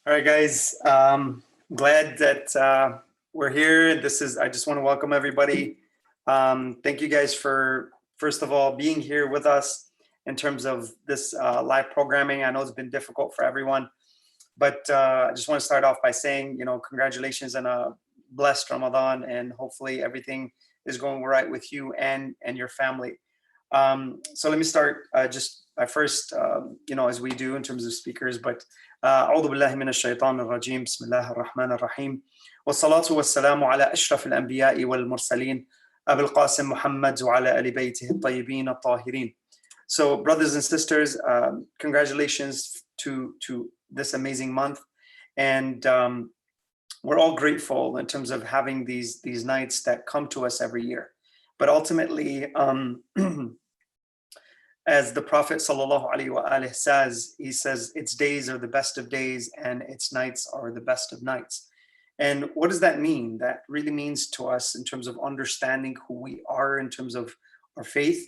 All right, guys. Glad that we're here. I just want to welcome everybody. Thank you guys for, first of all, being here with us in terms of this live programming. I know it's been difficult for everyone, but I just want to start off by saying, congratulations on a blessed Ramadan, and hopefully everything is going right with you and your family. So let me start just by first, as we do in terms of speakers, but أعوذ بالله من الشيطان الرجيم بسم الله الرحمن الرحيم والصلاة والسلام على أشرف الأنبياء والمرسلين أبي القاسم محمد وعلى آل بيته الطيبين الطاهرين. So brothers and sisters, congratulations to this amazing month, and we're all grateful in terms of having these nights that come to us every year. But ultimately, as the Prophet ﷺ says, he says, its days are the best of days and its nights are the best of nights. And what does that mean? That really means to us in terms of understanding who we are in terms of our faith.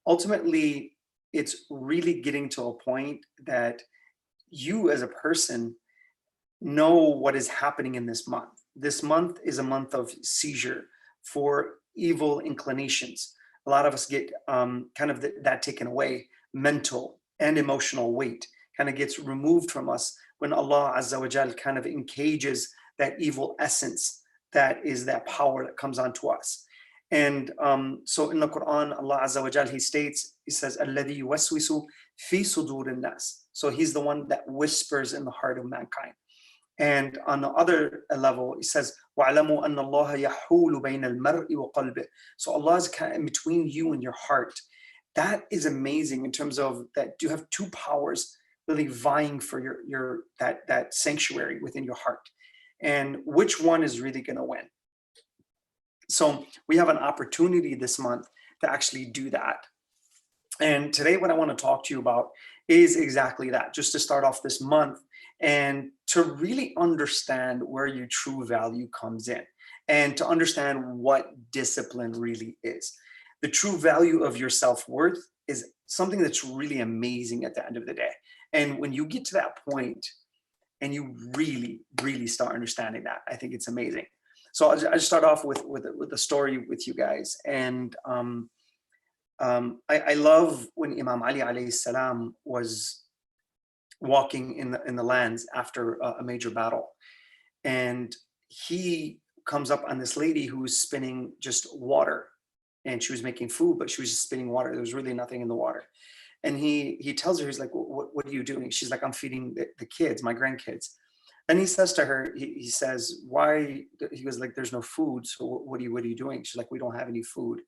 Ultimately, it's really getting to a point that you as a person know what is happening in this month. This month is a month of seizure for evil inclinations. A lot of us get kind of that taken away. Mental and emotional weight kind of gets removed from us when Allah Azza wa Jal kind of encages that evil essence, that is that power that comes onto us. And so in the Quran, Allah Azza wa Jal, he states, he says, الَّذِي يُوَسْوِسُ فِي صُدُورِ النَّاسِ. So he's the one that whispers in the heart of mankind. And on the other level, it says, وَعْلَمُوا أَنَّ اللَّهَ يَحُولُ بَيْنَ الْمَرْءِ وَقَلْبِهِ. So Allah is kind of in between you and your heart. That is amazing in terms of that you have two powers really vying for your that sanctuary within your heart. And which one is really going to win? So we have an opportunity this month to actually do that. And today what I want to talk to you about is exactly that, just to start off this month and to really understand where your true value comes in and to understand what discipline really is. The true value of your self-worth is something that's really amazing at the end of the day. And when you get to that point and you really, really start understanding that, I think it's amazing. So I'll just start off with a story with you guys. And I love when Imam Ali alayhi salam was walking in the lands after a major battle, and he comes up on this lady who's spinning just water, and she was making food, but she was just spinning water. There was really nothing in the water. And he tells her, he's like, what are you doing? She's like, I'm feeding the kids, my grandkids. And he says to her, he says, why? He was like, there's no food. So what are you doing? She's like, we don't have any food.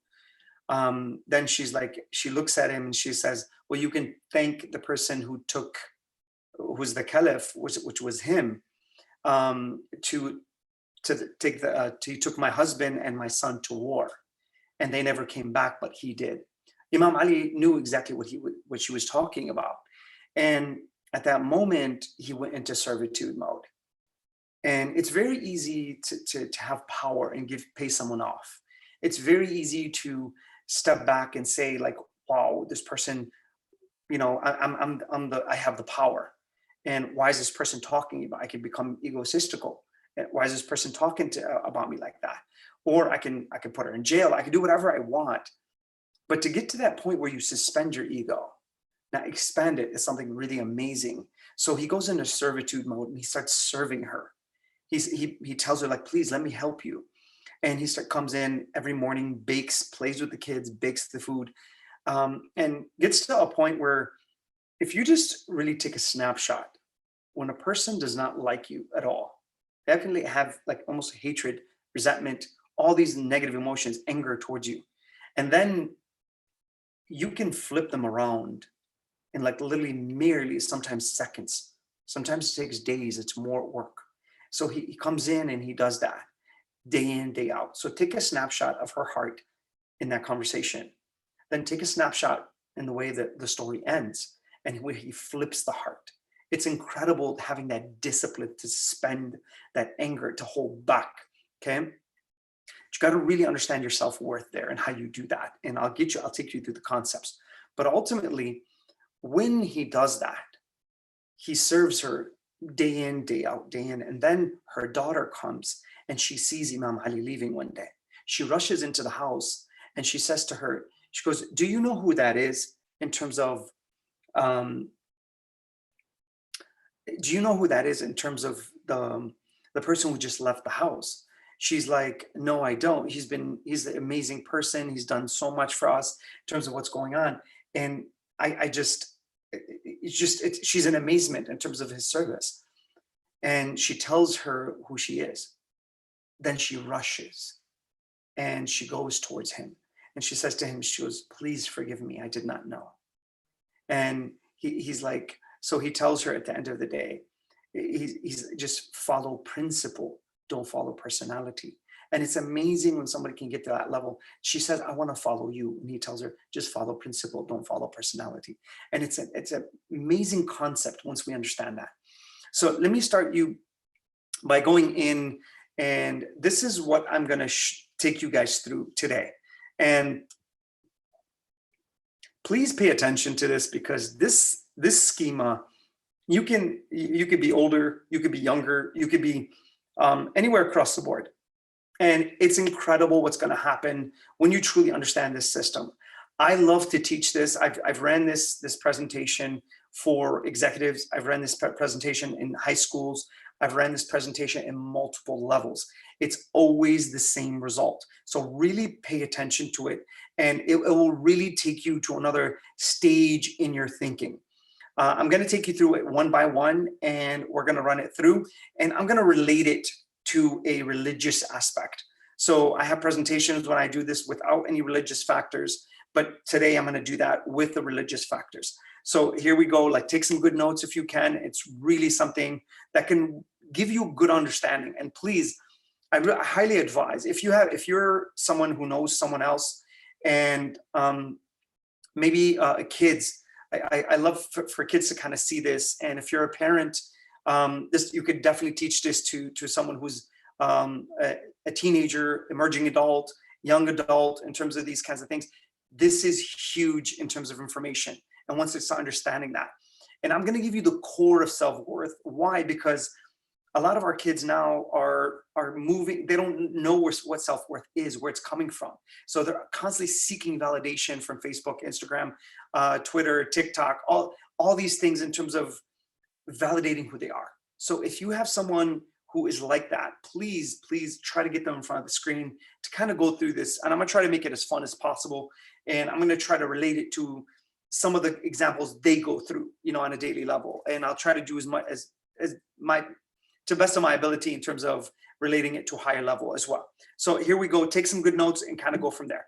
Then she's like, she looks at him and she says, well, you can thank the person who's the caliph, which was him, he took my husband and my son to war, and they never came back, but he did. Imam Ali knew exactly what she was talking about. And at that moment, he went into servitude mode. And it's very easy to have power and pay someone off. It's very easy to step back and say, like, wow, this person, I have the power. And why is this person talking about? I can become egotistical. Why is this person talking about me like that? Or I can put her in jail. I can do whatever I want. But to get to that point where you suspend your ego, now expand it, is something really amazing. So he goes into servitude mode and he starts serving her. He tells her, like, please let me help you. And he comes in every morning, bakes, plays with the kids, bakes the food, and gets to a point where if you just really take a snapshot, when a person does not like you at all, they can have like almost hatred, resentment, all these negative emotions, anger towards you. And then you can flip them around in like literally merely sometimes seconds. Sometimes it takes days, it's more work. So he comes in and he does that day in, day out. So take a snapshot of her heart in that conversation. Then take a snapshot in the way that the story ends and where he flips the heart. It's incredible having that discipline to suspend that anger, to hold back, okay? But you got to really understand your self-worth there and how you do that. And I'll take you through the concepts. But ultimately, when he does that, he serves her day in, day out, day in. And then her daughter comes and she sees Imam Ali leaving one day. She rushes into the house and she says to her, she goes, do you know who that is in terms of, um, do you know who that is in terms of the person who just left the house? She's like, no, I don't. He's an amazing person. He's done so much for us in terms of what's going on. And I just, she's in amazement in terms of his service. And she tells her who she is. Then she rushes and she goes towards him. And she says to him, she goes, please forgive me. I did not know. And he's like, so he tells her at the end of the day, he's just follow principle, don't follow personality. And it's amazing when somebody can get to that level. She says, I want to follow you. And he tells her, just follow principle, don't follow personality. And it's an amazing concept once we understand that. So let me start you by going in, and this is what I'm going to take you guys through today. And please pay attention to this, because this schema, you could be older, you could be younger, you could be anywhere across the board. And it's incredible what's going to happen when you truly understand this system. I love to teach this. I've ran this presentation for executives. I've ran this presentation in high schools. I've ran this presentation in multiple levels. It's always the same result. So really pay attention to it, and it will really take you to another stage in your thinking. I'm going to take you through it one by one, and we're going to run it through, and I'm going to relate it to a religious aspect. So I have presentations when I do this without any religious factors, but today I'm going to do that with the religious factors. So here we go. Like, take some good notes if you can. It's really something that can give you good understanding. And please, I highly advise, if you're someone who knows someone else, and maybe kids, I love for kids to kind of see this. And if you're a parent, you could definitely teach this to someone who's a teenager, emerging adult, young adult, in terms of these kinds of things. This is huge in terms of information. And once it's understanding that, and I'm going to give you the core of self-worth. Why? Because a lot of our kids now are moving. They don't know what self-worth is, where it's coming from. So they're constantly seeking validation from Facebook, Instagram, Twitter, TikTok, all these things in terms of validating who they are. So if you have someone who is like that, please try to get them in front of the screen to kind of go through this. And I'm going to try to make it as fun as possible. And I'm going to try to relate it to some of the examples they go through, on a daily level. And I'll try to do as much to best of my ability in terms of relating it to a higher level as well. So here we go. Take some good notes and kind of go from there.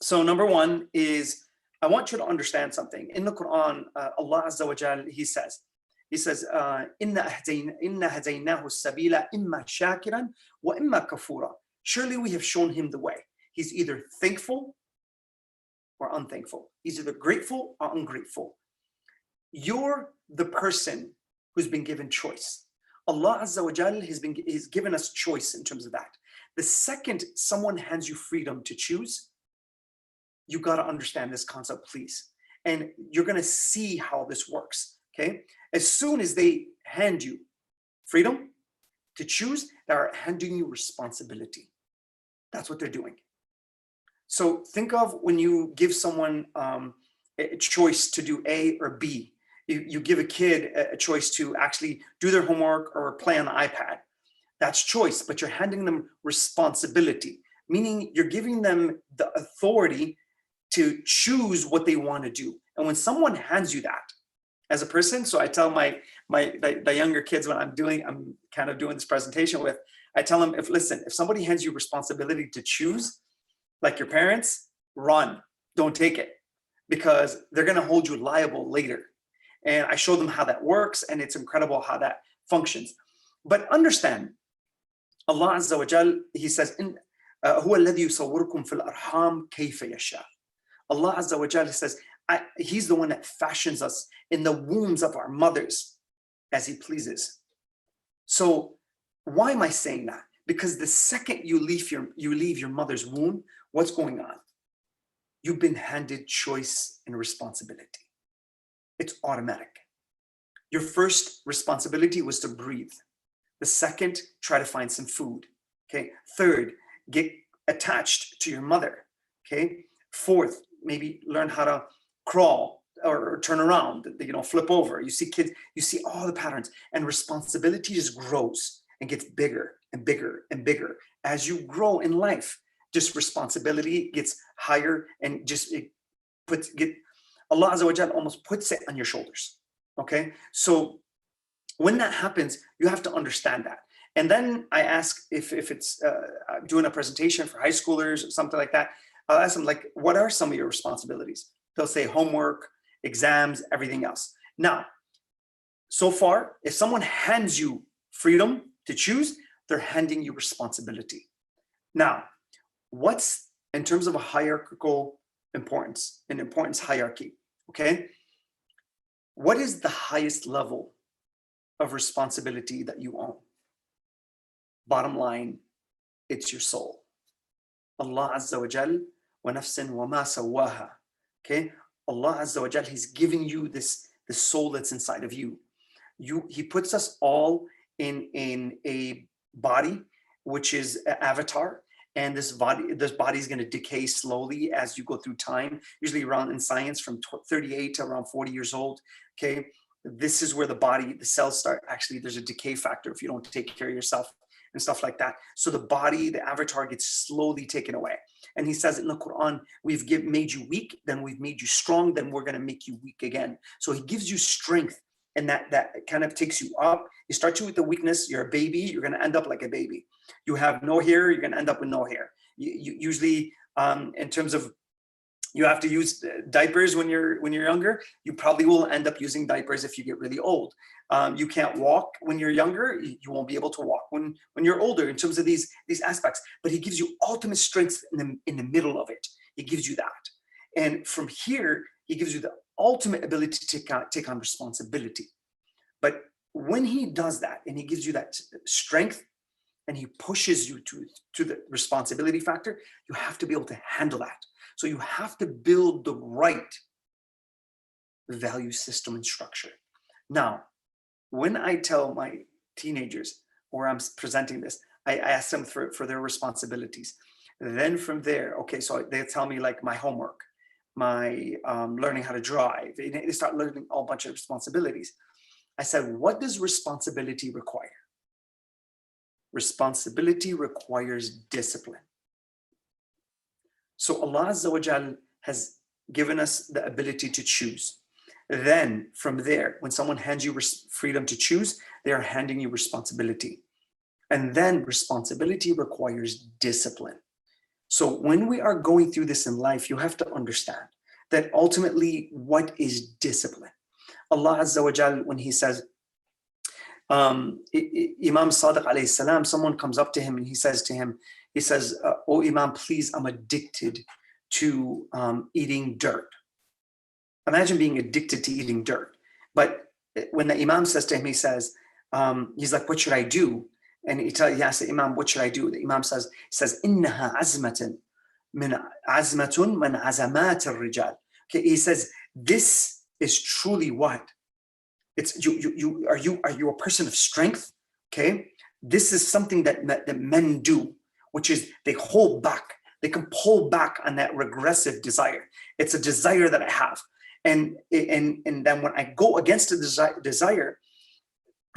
So number one is, I want you to understand something. In the Quran, Allah Azza wa Jal, He says, "Inna hadaynahu sabila imma shakiran wa imma kafura." Surely we have shown him the way. He's either thankful or unthankful. He's either grateful or ungrateful. You're the person who's been given choice. Allah Azza wa Jal has given us choice in terms of that. The second someone hands you freedom to choose, you got to understand this concept, please. And you're going to see how this works, okay? As soon as they hand you freedom to choose, they're handing you responsibility. That's what they're doing. So think of when you give someone a choice to do A or B. You give a kid a choice to actually do their homework or play on the iPad. That's choice, but you're handing them responsibility, meaning you're giving them the authority to choose what they want to do. And when someone hands you that as a person, so I tell the younger kids when I'm kind of doing this presentation with, I tell them, if somebody hands you responsibility to choose, like your parents, run, don't take it, because they're going to hold you liable later. And I show them how that works, and it's incredible how that functions. But understand, Allah Azza wa Jal, He says, هو الذي يصوركم في الأرحام كيف يشاء. Allah Azza wa Jal says, He's the one that fashions us in the wombs of our mothers as He pleases. So why am I saying that? Because the second you leave your mother's womb, what's going on? You've been handed choice and responsibility. It's automatic. Your first responsibility was to breathe. The second, try to find some food. Okay. Third, get attached to your mother. Okay. Fourth, maybe learn how to crawl or turn around, flip over. You see kids, you see all the patterns, and responsibility just grows and gets bigger and bigger and bigger. As you grow in life, just responsibility gets higher, and Allah Azza wa Jal almost puts it on your shoulders. Okay. So when that happens, you have to understand that. And then I ask, if it's doing a presentation for high schoolers or something like that, I'll ask them, like, what are some of your responsibilities? They'll say homework, exams, everything else. Now, so far, if someone hands you freedom to choose, they're handing you responsibility. Now, what's in terms of a hierarchical importance, an importance hierarchy, okay? What is the highest level of responsibility that you own? Bottom line, it's your soul. Allah Azza wa Jal, wa nafsin wa ma sawaha. Okay, Allah Azza wa Jal, He's giving you the soul that's inside of you. He puts us all in a body, which is an avatar, and this body is going to decay slowly as you go through time. Usually, around in science, from 38 to around 40 years old. Okay, this is where the cells start. Actually, there's a decay factor if you don't take care of yourself and stuff like that. So the body, the avatar, gets slowly taken away. And He says in the Quran, we've made you weak, then we've made you strong, then we're going to make you weak again. So He gives you strength, and that kind of takes you up. You start you with the weakness. You're a baby, you're going to end up like a baby. You have no hair, you're going to end up with no hair. You usually, in terms of, you have to use diapers when you're younger. You probably will end up using diapers if you get really old. You can't walk when you're younger. You won't be able to walk when you're older, in terms of these aspects. But He gives you ultimate strength in the middle of it. He gives you that. And from here, He gives you the ultimate ability to take on responsibility. But when He does that, and He gives you that strength, and He pushes you to the responsibility factor, you have to be able to handle that. So you have to build the right value system and structure. Now, when I tell my teenagers, or I'm presenting this, I ask them for their responsibilities. Then from there, okay, so they tell me, like, my homework, my learning how to drive. They start learning a bunch of responsibilities. I said, what does responsibility require? Responsibility requires discipline. So Allah Azza wa Jal has given us the ability to choose. Then from there, when someone hands you freedom to choose, they are handing you responsibility. And then responsibility requires discipline. So when we are going through this in life, you have to understand that ultimately, what is discipline? Allah Azza wa Jal, when He says, Imam Sadiq alayhi salam, someone comes up to him and he says, oh Imam, please, I'm addicted to eating dirt. Imagine being addicted to eating dirt. But when the Imam says to him, he's like, what should I do? And he asks the Imam, what should I do? The Imam says, إِنَّهَا عَزْمَةٌ مِنْ عَزَمَاتِ الرِّجَالِ. Okay, he says, this is truly what? It's are you a person of strength? Okay, this is something that men do, which is they hold back. They can pull back on that regressive desire. It's a desire that I have, and then when I go against a desire,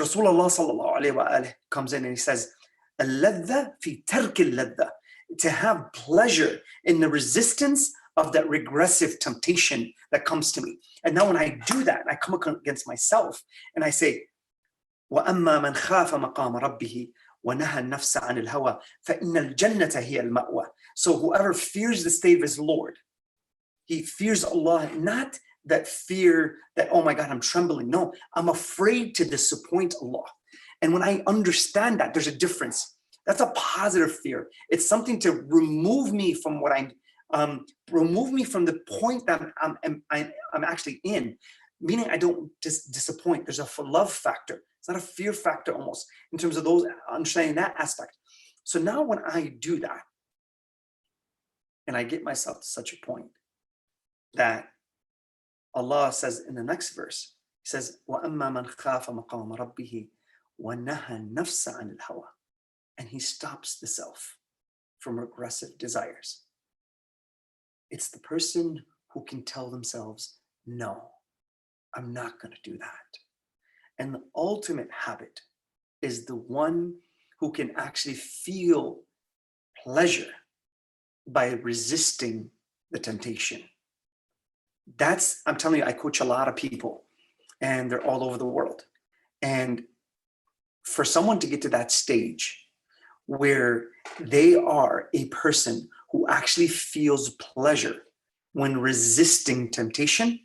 Rasulullah sallallahu alaihi wasallam comes in and He says, "Al-ladha fi tark al-ladha," to have pleasure in the resistance of that regressive temptation that comes to me. And now when I do that, I come against myself and I say, وَأَمَّا مَنْ خَافَ مَقَامَ رَبِّهِ وَنَهَى النَّفْسَ عَنِ الْهَوَى فَإِنَّ الْجَنَّةَ هِيَ الْمَأْوَى. So whoever fears the state of his Lord, he fears Allah, not that fear that, oh my God, I'm trembling. No, I'm afraid to disappoint Allah. And when I understand that, there's a difference. That's a positive fear. It's something to remove me from what remove me from the point that I'm actually in, meaning I don't just disappoint. There's a love factor. It's not a fear factor almost, in terms of those understanding that aspect. So now when I do that, and I get myself to such a point that Allah says in the next verse, He He says, وَأَمَّا مَنْ خَافَ مَقَامَ رَبِّهِ وَنَهَى النَّفْسَ عَنِ الْهَوَى. And he stops the self from regressive desires. It's the person who can tell themselves, no, I'm not going to do that. And the ultimate habit is the one who can actually feel pleasure by resisting the temptation. That's, I'm telling you, I coach a lot of people and they're all over the world. And for someone to get to that stage where they are a person who actually feels pleasure when resisting temptation,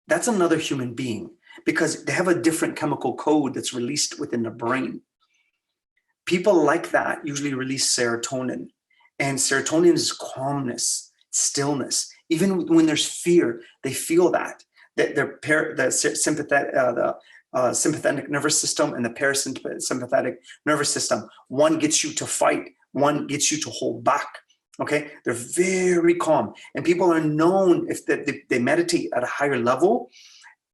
that's another human being, because they have a different chemical code that's released within the brain. People like that usually release serotonin, and serotonin is calmness, stillness. Even when there's fear, they feel that. The sympathetic nervous system and the parasympathetic nervous system, one gets you to fight, one gets you to hold back. Okay, they're very calm, and people are known, if they meditate at a higher level,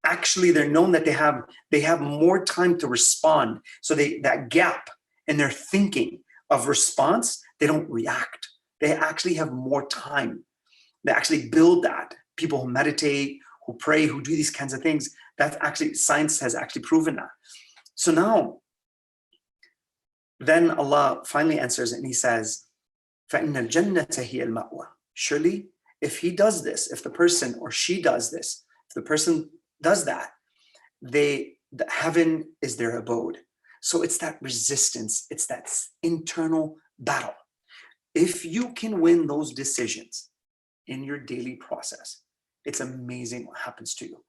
actually they're known that they have more time to respond. So that gap in their thinking of response, they don't react. They actually have more time. They actually build that. People who meditate, who pray, who do these kinds of things, that's actually, science has actually proven that. So now, then Allah finally answers and he says, فَإِنَّ الْجَنَّةَ هِيَ الْمَأْوَى. Surely, if he does this, if the person or she does this, if the person does that, the heaven is their abode. So it's that resistance, it's that internal battle. If you can win those decisions in your daily process, it's amazing what happens to you.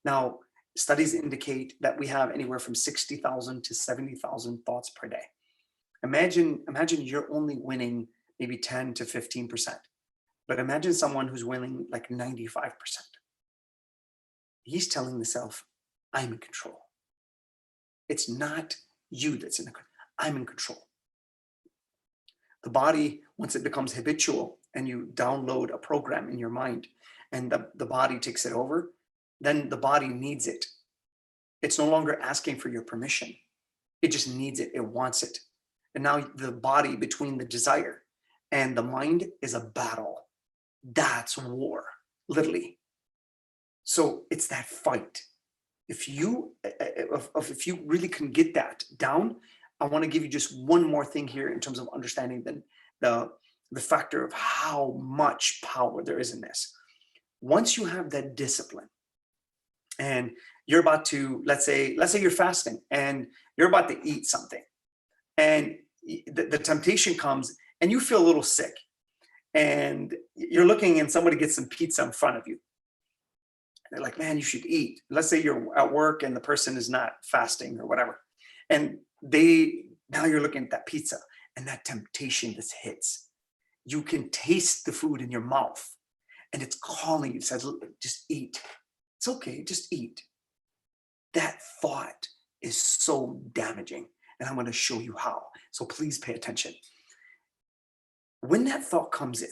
Now, studies indicate that we have anywhere from 60,000 to 70,000 thoughts per day. Imagine you're only winning maybe 10 to 15%, but imagine someone who's winning like 95%. He's telling the self, I'm in control. It's not you that's in control. I'm in control. The body, once it becomes habitual and you download a program in your mind and the body takes it over, then the body needs it. It's no longer asking for your permission. It just needs it. It wants it. And now the body, between the desire and the mind, is a battle. That's war, literally. So it's that fight. If you really can get that down, I want to give you just one more thing here in terms of understanding the factor of how much power there is in this. Once you have that discipline and you're about to, let's say you're fasting and you're about to eat something, and the temptation comes and you feel a little sick and you're looking and somebody gets some pizza in front of you. They're like, man, you should eat. Let's say you're at work and the person is not fasting or whatever. And now you're looking at that pizza and that temptation just hits. You can taste the food in your mouth and it's calling you, it says, just eat. It's okay, just eat. That thought is so damaging. And I'm going to show you how. So please pay attention. When that thought comes in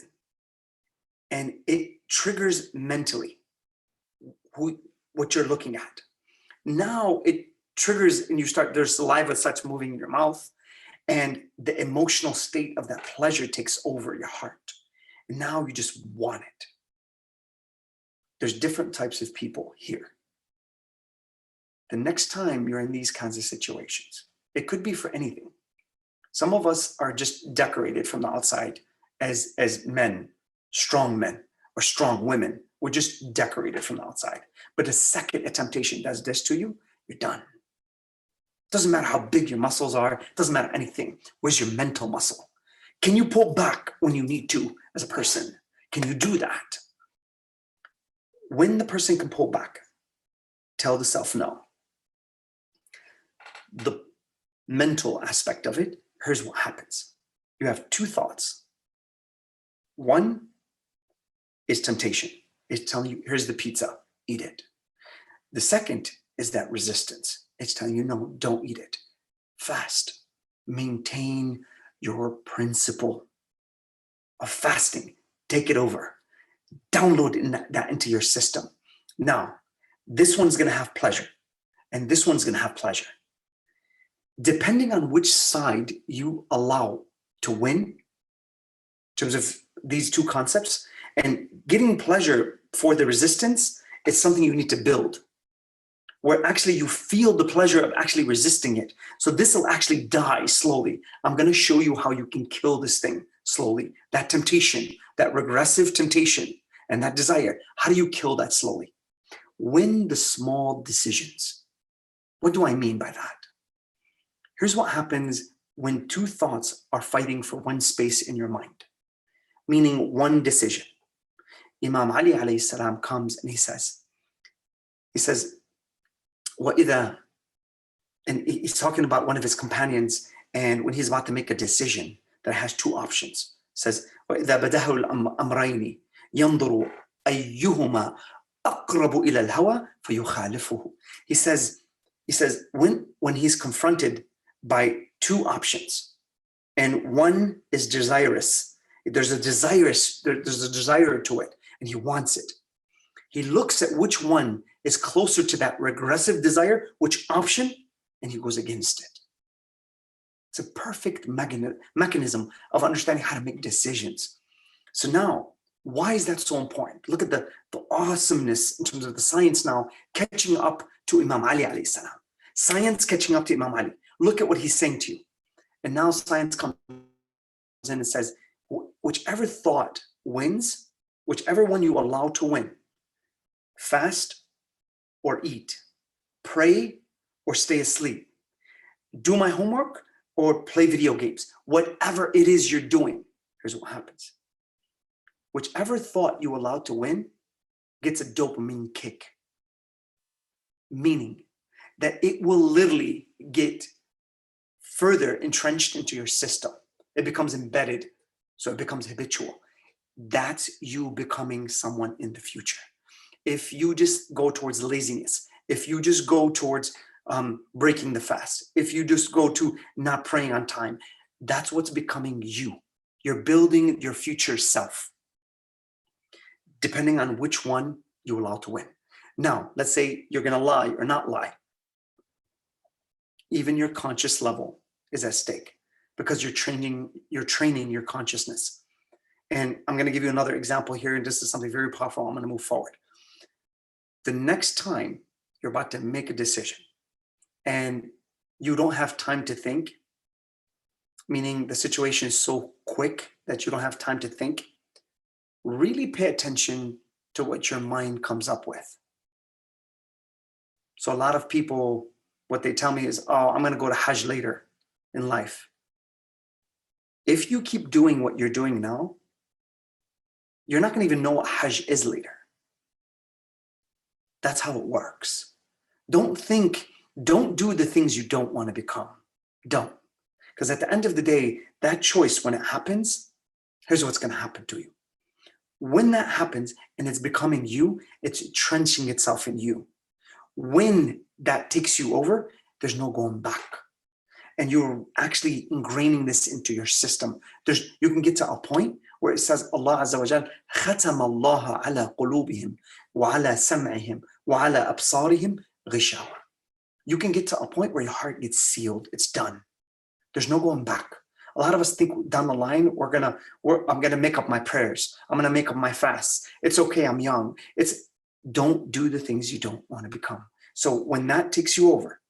and it triggers mentally what you're looking at, now it triggers and there's saliva starts moving in your mouth and the emotional state of that pleasure takes over your heart. And now you just want it. There's different types of people here. The next time you're in these kinds of situations, it could be for anything. Some of us are just decorated from the outside as men, or strong women. We're just decorated from the outside. But the second a temptation does this to you, you're done. Doesn't matter how big your muscles are, doesn't matter anything. Where's your mental muscle? Can you pull back when you need to as a person? Can you do that? When the person can pull back, tell the self no. The mental aspect of it, here's what happens. You have two thoughts. One is temptation. It's telling you, here's the pizza, eat it. The second is that resistance. It's telling you, no, don't eat it. Fast. Maintain your principle of fasting. Take it over. Download that into your system. Now, this one's going to have pleasure, and this one's going to have pleasure. Depending on which side you allow to win, in terms of these two concepts, and getting pleasure for the resistance is something you need to build, where actually you feel the pleasure of actually resisting it. So this will actually die slowly. I'm going to show you how you can kill this thing slowly. That temptation, that regressive temptation, and that desire, how do you kill that slowly? Win the small decisions. What do I mean by that? Here's what happens when two thoughts are fighting for one space in your mind, meaning one decision. Imam Ali alayhi salam comes and he says, وَإِذَا, and he's talking about one of his companions, and when he's about to make a decision that has two options, says, وَإِذَا بَدَهُ الْأَمْرَيْنِ يَنْظُرُ أَيُّهُمَا أَقْرَبُ إِلَى الْهَوَى فَيُخَالِفُهُ. He says when he's confronted by two options, and one is desirous, there's a desire to it, and he wants it. He looks at which one is closer to that regressive desire, which option, and he goes against it. It's a perfect mechanism of understanding how to make decisions. So now, why is that so important? Look at the awesomeness in terms of the science now catching up to Imam Ali alayhi salam. Science catching up to Imam Ali. Look at what he's saying to you. And now science comes in and says, whichever thought wins, whichever one you allow to win, fast or eat, pray or stay asleep, do my homework or play video games, whatever it is you're doing, here's what happens. Whichever thought you allow to win gets a dopamine kick, meaning that it will literally get further entrenched into your system. It becomes embedded, so it becomes habitual. That's you becoming someone in the future. If you just go towards laziness, if you just go towards breaking the fast, if you just go to not praying on time, that's what's becoming you. You're building your future self, depending on which one you allow to win. Now, let's say you're going to lie or not lie. Even your conscious level is at stake because you're training your consciousness. And I'm going to give you another example here, and this is something very powerful. I'm going to move forward. The next time you're about to make a decision and you don't have time to think, meaning the situation is so quick that you don't have time to think, really pay attention to what your mind comes up with. So a lot of people, what they tell me is, oh, I'm going to go to Hajj later in life. If you keep doing what you're doing now, you're not going to even know what Hajj is later. That's how it works. Don't do the things you don't want to become. Don't. Because at the end of the day, that choice, when it happens, here's what's going to happen to you. When that happens and it's becoming you, it's entrenching itself in you. When that takes you over, there's no going back. And you're actually ingraining this into your system. You can get to a point where it says, Allah Azza wa Jal, خَتَمَ اللَّهَ عَلَى قُلُوبِهِمْ وَعَلَى سَمْعِهِمْ وَعَلَى أَبْصَارِهِمْ غِشَاوَةً. You can get to a point where your heart gets sealed. It's done. There's no going back. A lot of us think down the line, I'm gonna make up my prayers. I'm gonna make up my fasts. It's okay, I'm young. Don't do the things you don't want to become. So when that takes you over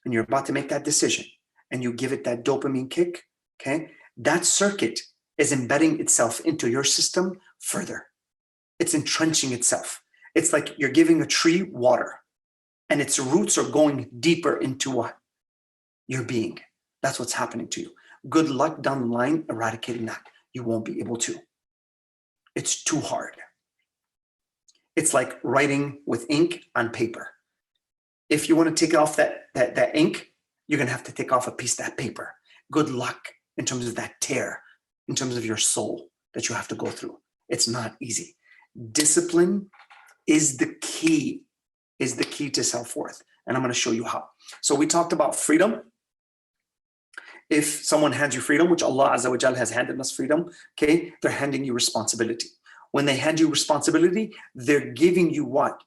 and you're about to make that decision and you give it that dopamine kick, okay, that circuit is embedding itself into your system further. It's entrenching itself. It's like you're giving a tree water and its roots are going deeper into what? Your being. That's what's happening to you. Good luck down the line eradicating that. You won't be able to. It's too hard. It's like writing with ink on paper. If you want to take off that ink, you're going to have to take off a piece of that paper. Good luck in terms of that tear, in terms of your soul that you have to go through. It's not easy. Discipline is the key to self-worth. And I'm going to show you how. So we talked about freedom. If someone hands you freedom, which Allah Azza wa Jal has handed us freedom, okay, they're handing you responsibility. When they hand you responsibility, they're giving you what?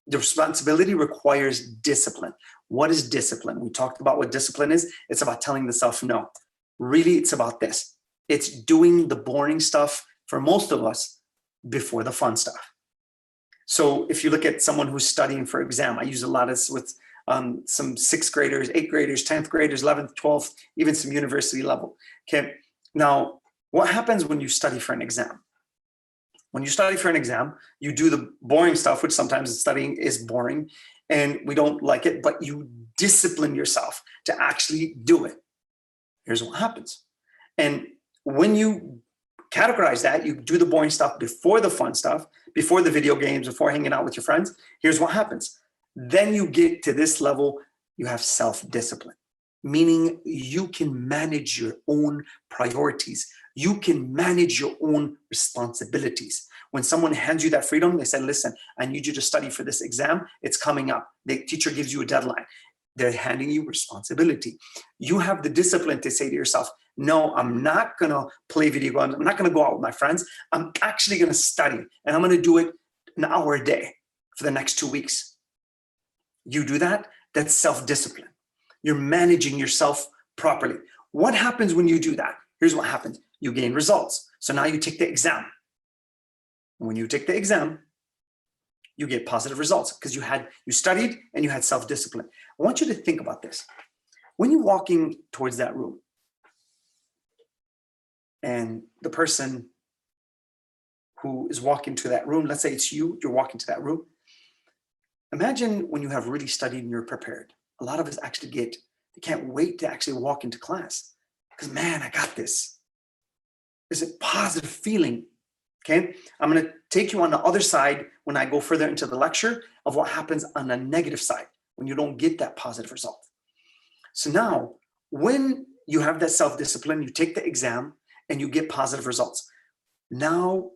The responsibility requires discipline. What is discipline? We talked about what discipline is. It's about telling the self no. Really, it's about this. It's doing the boring stuff for most of us before the fun stuff. So if you look at someone who's studying for exam, I use a lot of this with some 6th graders, 8th graders, 10th graders, 11th, 12th, even some university level. Okay. Now, what happens when you study for an exam? When you study for an exam, you do the boring stuff, which sometimes studying is boring and we don't like it, but you discipline yourself to actually do it. Here's what happens. And when you categorize that, you do the boring stuff before the fun stuff, before the video games, before hanging out with your friends. Here's what happens. Then you get to this level, you have self-discipline, meaning you can manage your own priorities. You can manage your own responsibilities. When someone hands you that freedom, they said, listen, I need you to study for this exam. It's coming up. The teacher gives you a deadline. They're handing you responsibility. You have the discipline to say to yourself, no, I'm not going to play video games. I'm not going to go out with my friends. I'm actually going to study, and I'm going to do it an hour a day for the next 2 weeks. You do that, that's self-discipline. You're managing yourself properly. What happens when you do that? Here's what happens. You gain results. So now you take the exam. When you take the exam, you get positive results because you studied and you had self-discipline. I want you to think about this. When you're walking towards that room and the person who is walking to that room, let's say it's you, you're walking to that room. Imagine when you have really studied and you're prepared. A lot of us actually they can't wait to actually walk into class because, man, I got this. There's a positive feeling. Okay, I'm going to take you on the other side when I go further into the lecture of what happens on the negative side when you don't get that positive result. So now, when you have that self-discipline, you take the exam and you get positive results. Now,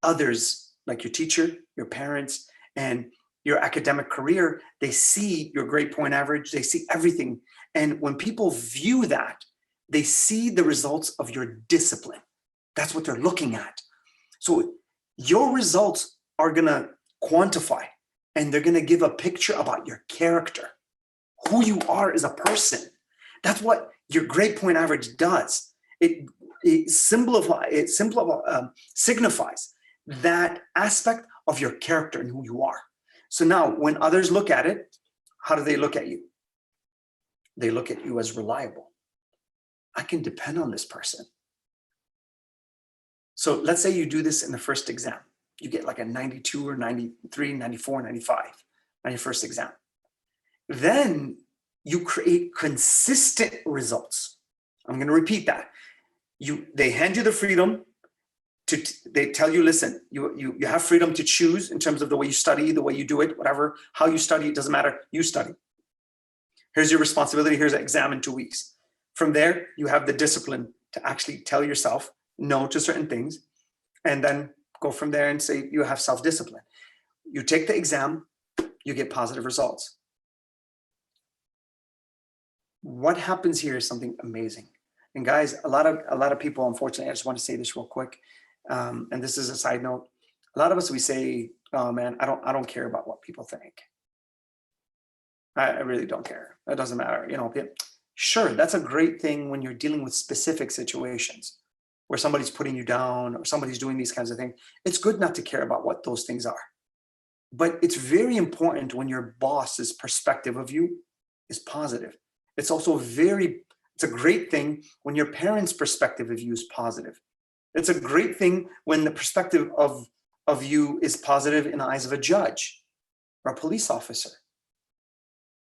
others like your teacher, your parents, and your academic career, they see your grade point average, they see everything. And when people view that, they see the results of your discipline. That's what they're looking at. So your results are going to quantify and they're going to give a picture about your character, who you are as a person. That's what your grade point average does. It signifies that aspect of your character and who you are. So now when others look at it, how do they look at you? They look at you as reliable. I can depend on this person. So let's say you do this in the first exam. You get like a 92 or 93, 94, 95 on your first exam. Then you create consistent results. I'm going to repeat that. They hand you the freedom they tell you, listen, you have freedom to choose in terms of the way you study, the way you do it, whatever, how you study, it doesn't matter. You study. Here's your responsibility. Here's an exam in 2 weeks. From there, you have the discipline to actually tell yourself no to certain things, and then go from there and say you have self-discipline. You take the exam, you get positive results. What happens here is something amazing. And guys, a lot of people, unfortunately, I just want to say this real quick, and this is a side note. A lot of us, we say, oh man, I don't care about what people think. I really don't care. That doesn't matter. Sure, that's a great thing when you're dealing with specific situations where somebody's putting you down or somebody's doing these kinds of things. It's good not to care about what those things are. But it's very important when your boss's perspective of you is positive. It's also it's a great thing when your parents' perspective of you is positive. It's a great thing when the perspective of you is positive in the eyes of a judge or a police officer.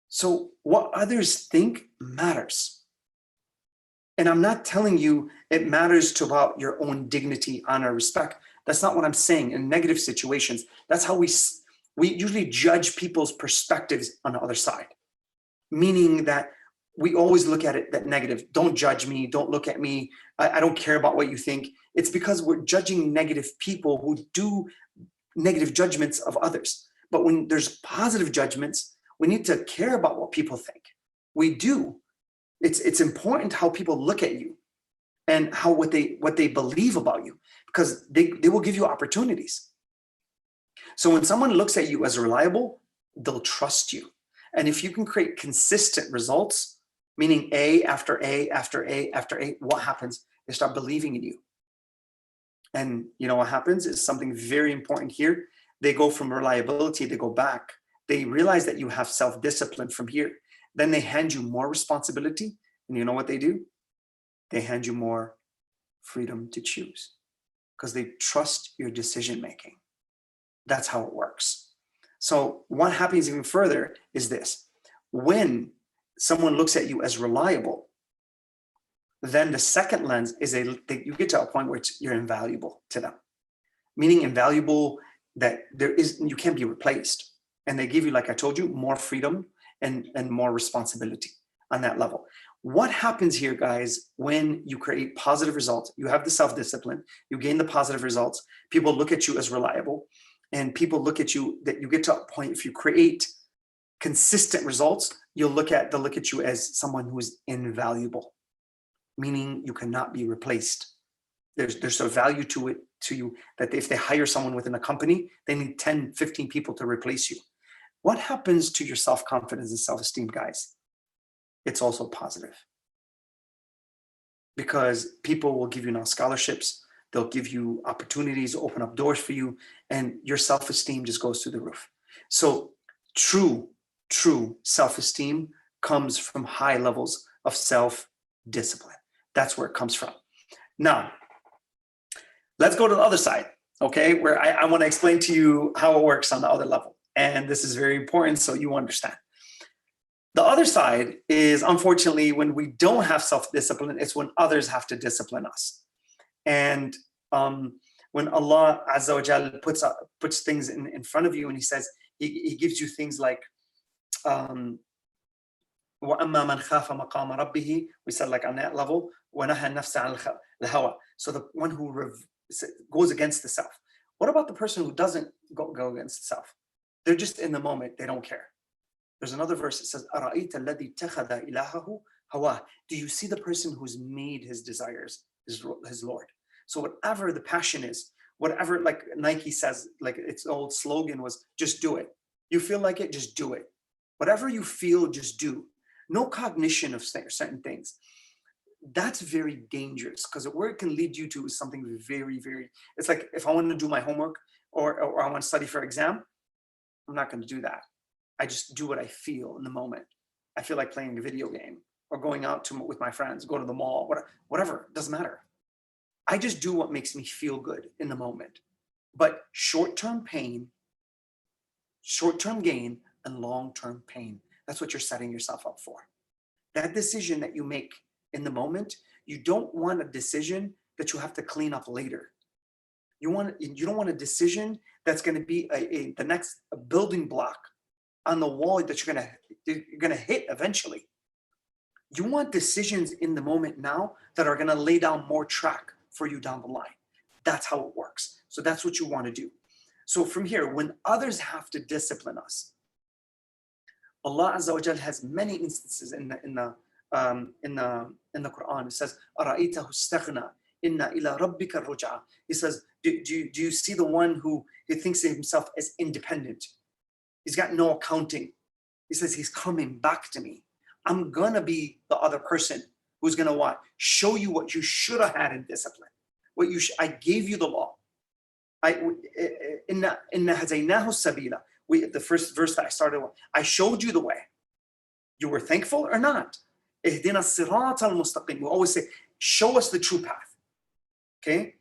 So what others think matters. And I'm not telling you it matters to about your own dignity, honor, respect. That's not what I'm saying. In negative situations, that's how we usually judge people's perspectives on the other side. Meaning that we always look at it that negative. Don't judge me. Don't look at me. I don't care about what you think. It's because we're judging negative people who do negative judgments of others. But when there's positive judgments, we need to care about what people think. We do. It's important how people look at you and what they believe about you, because they will give you opportunities. So when someone looks at you as reliable, they'll trust you. And if you can create consistent results, meaning A after A after A after A, what happens? They start believing in you. And you know what happens is something very important here. They go from reliability, they go back. They realize that you have self-discipline from here. Then they hand you more responsibility. And you know what they do? They hand you more freedom to choose because they trust your decision-making. That's how it works. So what happens even further is this. When someone looks at you as reliable, then the second lens is you get to a point where you're invaluable to them. Meaning invaluable that you can't be replaced. And they give you, like I told you, more freedom and more responsibility on that level. What happens here, guys, when you create positive results, you have the self-discipline, you gain the positive results, people look at you as reliable, and people look at you, that you get to a point, if you create consistent results, they'll look at you as someone who is invaluable, meaning you cannot be replaced. There's a value to you that if they hire someone within a company, they need 10, 15 people to replace you. What happens to your self-confidence and self-esteem, guys? It's also positive. Because people will give you now scholarships, they'll give you opportunities, open up doors for you, and your self-esteem just goes through the roof. So true self-esteem comes from high levels of self-discipline. That's where it comes from. Now, let's go to the other side, okay? Where I want to explain to you how it works on the other level. And this is very important so you understand. The other side is, unfortunately, when we don't have self-discipline, it's when others have to discipline us. And when Allah Azza wa Jal puts things in front of you and he says, he gives you things like, وَأَمَّا مَنْ خَافَ مَقَامَ رَبِّهِ, we said like on that level, وَنَهَى النَّفْسَ عَنِ الْهَوَى. So the one who goes against the self. What about the person who doesn't go against the self? They're just in the moment, they don't care. There's another verse that says, أَرَأَيْتَ الَّذِي اتَّخَذَ إِلَهَهُ هَوَاهُ. Do you see the person who's made his desires his Lord? So whatever the passion is, whatever, like Nike says, like its old slogan was, just do it. You feel like it, just do it. Whatever you feel, just do. No cognition of certain things. That's very dangerous because where it can lead you to is something very, very, it's like if I want to do my homework or I want to study for exam, I'm not going to do that. I just do what I feel in the moment. I feel like playing a video game or going out with my friends, go to the mall, whatever, doesn't matter. I just do what makes me feel good in the moment. But short-term pain, short-term gain, and long-term pain, that's what you're setting yourself up for. That decision that you make in the moment, you don't want a decision that you have to clean up later. You don't want a decision that's going to be the next building block on the wall that you're going to hit eventually. You want decisions in the moment now that are going to lay down more track for you down the line. That's how it works. So that's what you want to do. So from here, when others have to discipline us, Allah Azza wa Jal has many instances in the Quran. It says, "Ara'aytahu istaghna, inna ila rabbika ruj'a." He says, do you see the one who he thinks of himself as independent? He's got no accounting. He says, he's coming back to me. I'm gonna be the other person who's gonna what? Show you what you should have had in discipline. I gave you the law. Inna hadaynahu sabila. The first verse that I started with, I showed you the way. You were thankful or not? Ihdina sirat al-mustaqim. We always say, show us the true path. Okay?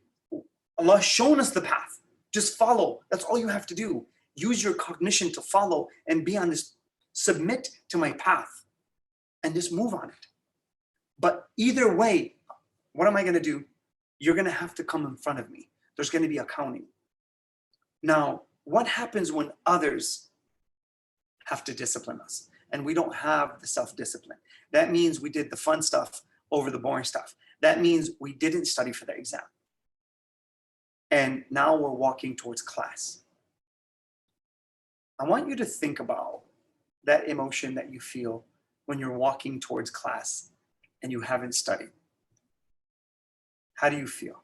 Allah has shown us the path. Just follow. That's all you have to do. Use your cognition to follow and be on this, submit to my path and just move on it. But either way, what am I going to do? You're going to have to come in front of me. There's going to be accounting. Now, what happens when others have to discipline us and we don't have the self-discipline? That means we did the fun stuff over the boring stuff. That means we didn't study for the exam. And now we're walking towards class. I want you to think about that emotion that you feel when you're walking towards class and you haven't studied. How do you feel?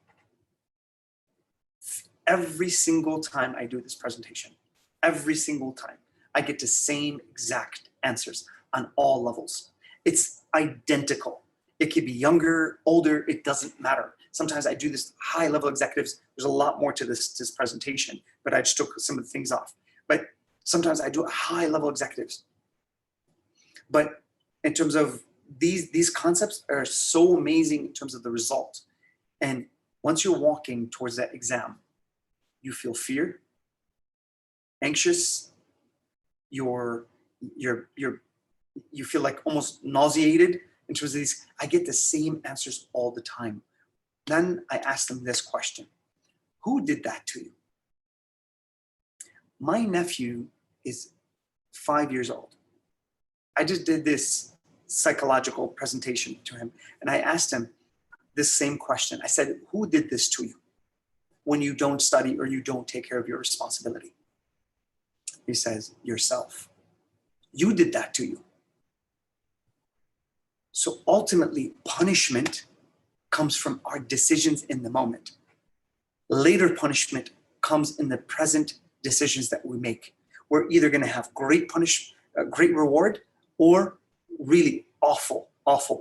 Every single time I do this presentation, every single time, I get the same exact answers on all levels. It's identical. It could be younger, older, it doesn't matter. Sometimes I do this high-level executives. There's a lot more to this presentation, but I just took some of the things off. But sometimes I do high-level executives. But in terms of these concepts are so amazing in terms of the result. And once you're walking towards that exam, you feel fear, anxious, you feel like almost nauseated in terms of these. I get the same answers all the time. Then I ask them this question: who did that to you? My nephew is 5 years old. I just did this psychological presentation to him, and I asked him this same question. I said, who did this to you when you don't study or you don't take care of your responsibility? He says, yourself. You did that to you. So ultimately, punishment comes from our decisions in the moment. Later punishment comes in the present decisions that we make. We're either going to have great reward, or really awful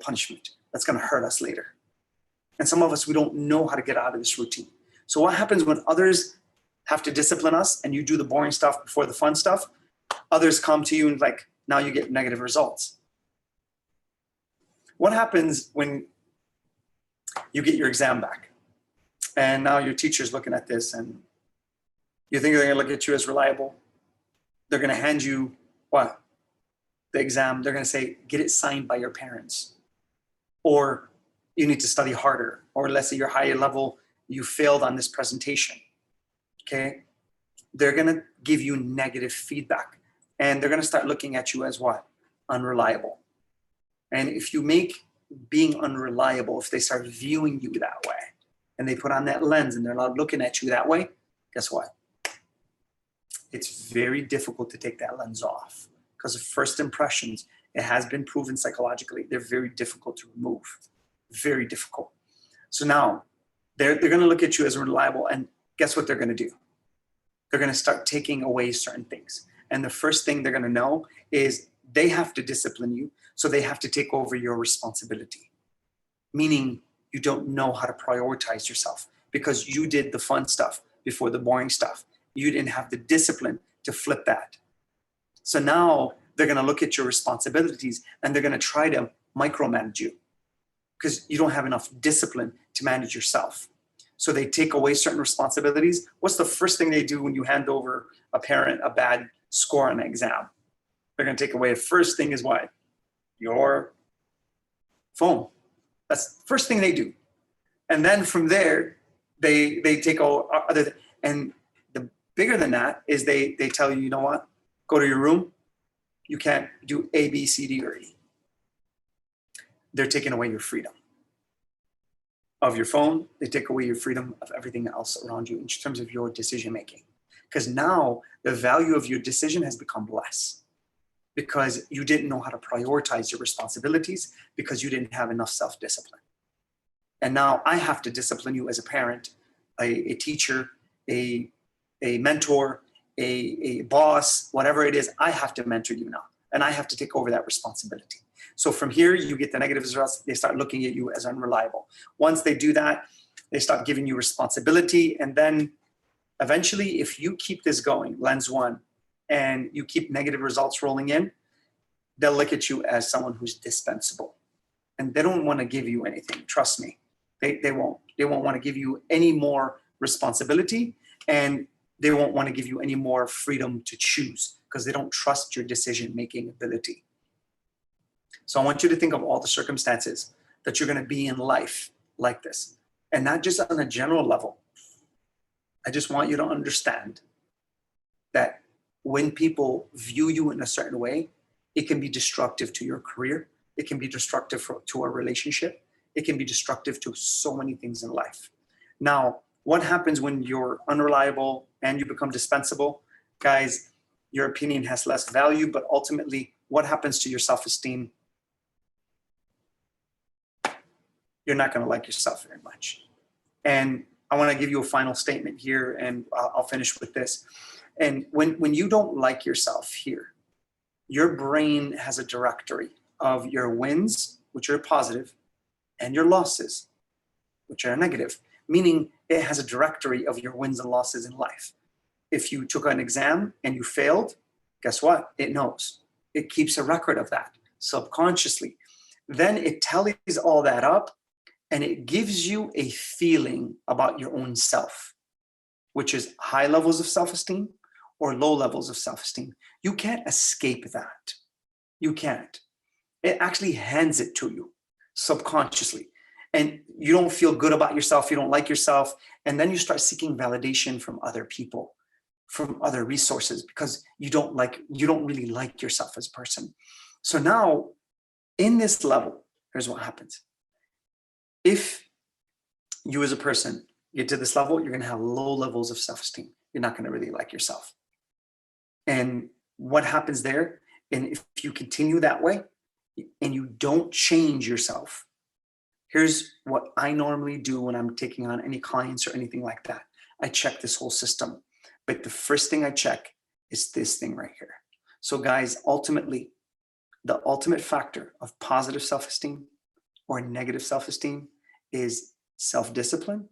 punishment that's going to hurt us later. And some of us, we don't know how to get out of this routine. So what happens when others have to discipline us and you do the boring stuff before the fun stuff? Others come to you and like, now you get negative results. What happens when you get your exam back and now your teacher's looking at this and you think they're going to look at you as reliable? They're going to hand you what? The exam. They're going to say, get it signed by your parents, or you need to study harder, or let's say you're higher level, you failed on this presentation. Okay. They're going to give you negative feedback, and they're going to start looking at you as what? Unreliable. And if you make being unreliable, if they start viewing you that way and they put on that lens and they're not looking at you that way, guess what? It's very difficult to take that lens off, because of first impressions. It has been proven psychologically, they're very difficult to remove. Very difficult. So now they're going to look at you as reliable, and guess what they're going to do? They're going to start taking away certain things. And the first thing they're going to know is they have to discipline you. So they have to take over your responsibility, meaning you don't know how to prioritize yourself because you did the fun stuff before the boring stuff. You didn't have the discipline to flip that. So now they're going to look at your responsibilities and they're going to try to micromanage you because you don't have enough discipline to manage yourself. So they take away certain responsibilities. What's the first thing they do when you hand over a parent a bad score on an exam? They're going to take away, the first thing is what? Your phone. That's the first thing they do. And then from there, they take all other, and the bigger than that is they tell you, you know what? Go to your room. You can't do A, B, C, D, or E. They're taking away your freedom of your phone. They take away your freedom of everything else around you in terms of your decision making. Because now the value of your decision has become less because you didn't know how to prioritize your responsibilities because you didn't have enough self-discipline. And now I have to discipline you as a parent, a teacher, a mentor, a boss, whatever it is. I have to mentor you now, and I have to take over that responsibility. So from here, you get the negative results. They start looking at you as unreliable. Once they do that, they start giving you responsibility. And then eventually, if you keep this going, lens one, and you keep negative results rolling in, they'll look at you as someone who's dispensable. And they don't want to give you anything. Trust me, they won't. They won't want to give you any more responsibility, and they won't want to give you any more freedom to choose because they don't trust your decision-making ability. So I want you to think of all the circumstances that you're going to be in life like this, and not just on a general level. I just want you to understand that when people view you in a certain way, it can be destructive to your career. It can be destructive to a relationship. It can be destructive to so many things in life. Now, what happens when you're unreliable and you become dispensable? Guys, your opinion has less value, but ultimately, what happens to your self-esteem? You're not going to like yourself very much. And I want to give you a final statement here, and I'll finish with this. And when you don't like yourself here, your brain has a directory of your wins, which are positive, and your losses, which are negative, meaning it has a directory of your wins and losses in life. If you took an exam and you failed, guess what? It knows. It keeps a record of that subconsciously. Then it tallies all that up and it gives you a feeling about your own self, which is high levels of self-esteem or low levels of self-esteem. You can't escape that. You can't. It actually hands it to you subconsciously. And you don't feel good about yourself, you don't like yourself, and then you start seeking validation from other people, from other resources, because you don't really like yourself as a person. So now, in this level, here's what happens. If you as a person get to this level, you're gonna have low levels of self-esteem. You're not gonna really like yourself. And what happens there, and if you continue that way, and you don't change yourself, here's what I normally do when I'm taking on any clients or anything like that. I check this whole system. But the first thing I check is this thing right here. So guys, ultimately, the ultimate factor of positive self-esteem or negative self-esteem is self-discipline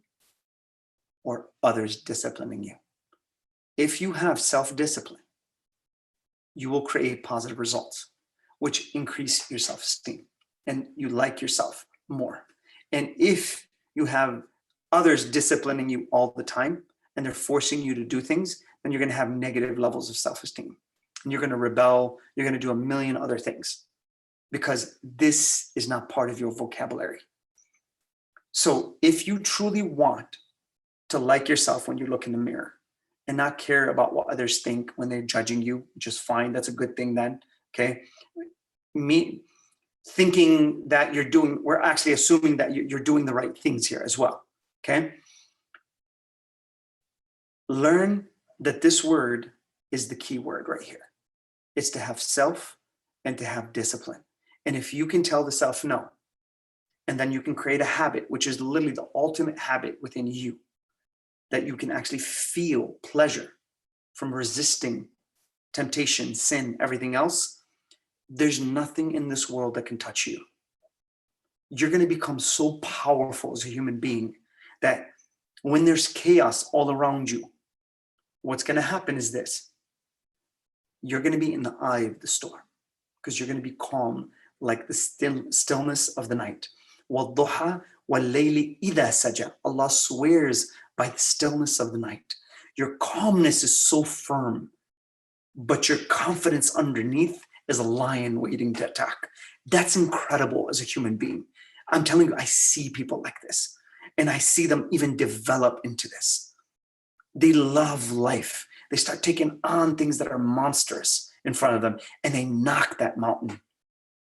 or others disciplining you. If you have self-discipline, you will create positive results, which increase your self-esteem and you like yourself more. And if you have others disciplining you all the time and they're forcing you to do things, then you're going to have negative levels of self-esteem. And you're going to rebel. You're going to do a million other things because this is not part of your vocabulary. So if you truly want to like yourself when you look in the mirror and not care about what others think when they're judging you, just fine. That's a good thing then, okay? Me thinking that we're actually assuming that you're doing the right things here as well, okay? Learn that this word is the key word right here. It's to have self and to have discipline. And if you can tell the self no, and then you can create a habit, which is literally the ultimate habit within you, that you can actually feel pleasure from resisting temptation, sin, everything else, there's nothing in this world that can touch you. You're going to become so powerful as a human being that when there's chaos all around you, what's going to happen is this. You're going to be in the eye of the storm because you're going to be calm like the stillness of the night. وَالضُّحَى وَاللَّيْلِ إِذَا سَجَى. Allah swears by the stillness of the night. Your calmness is so firm, but your confidence underneath is a lion waiting to attack. That's incredible as a human being. I'm telling you, I see people like this, and I see them even develop into this. They love life. They start taking on things that are monstrous in front of them, and they knock that mountain.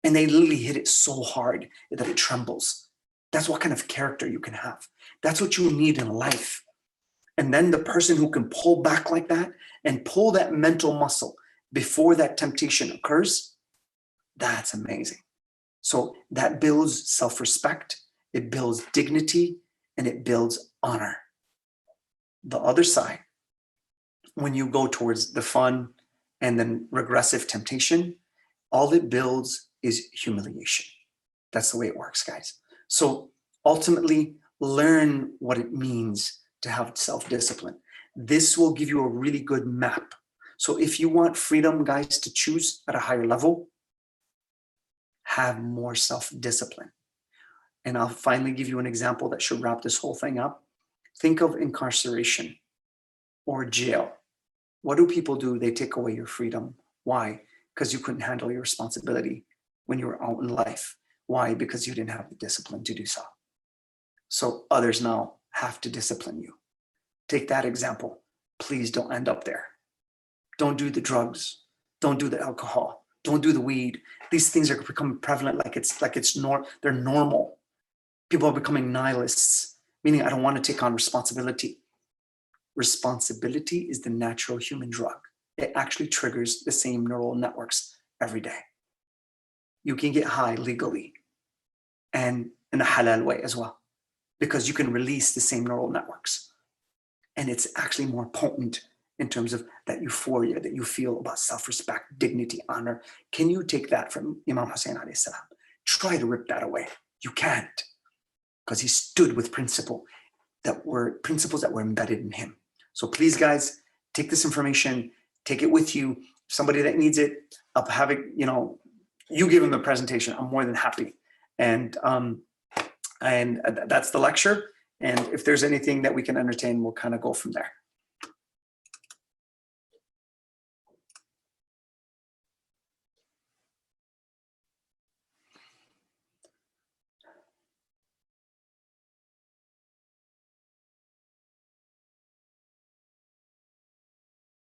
And they literally hit it so hard that it trembles. That's what kind of character you can have. That's what you need in life. And then the person who can pull back like that and pull that mental muscle before that temptation occurs, that's amazing. So that builds self-respect, it builds dignity, and it builds honor. The other side, when you go towards the fun and then regressive temptation, all it builds is humiliation. That's the way it works, guys. So ultimately, learn what it means to have self-discipline. This will give you a really good map. So if you want freedom, guys, to choose at a higher level, have more self-discipline. And I'll finally give you an example that should wrap this whole thing up. Think of incarceration or jail. What do people do? They take away your freedom. Why? Because you couldn't handle your responsibility when you were out in life. Why? Because you didn't have the discipline to do so. So others now have to discipline you. Take that example. Please don't end up there. Don't do the drugs. Don't do the alcohol. Don't do the weed. These things are becoming prevalent they're normal. People are becoming nihilists, meaning I don't want to take on responsibility. Responsibility is the natural human drug. It actually triggers the same neural networks every day. You can get high legally and in a halal way as well, because you can release the same neural networks. And it's actually more potent in terms of that euphoria that you feel about self-respect, dignity, honor. Can you take that from Imam Hussein alayhi salam? Try to rip that away. You can't, because he stood with principles that were embedded in him. So please, guys, take this information, take it with you. Somebody that needs it, I'll have it, you give them the presentation. I'm more than happy. And that's the lecture. And if there's anything that we can entertain, we'll kind of go from there.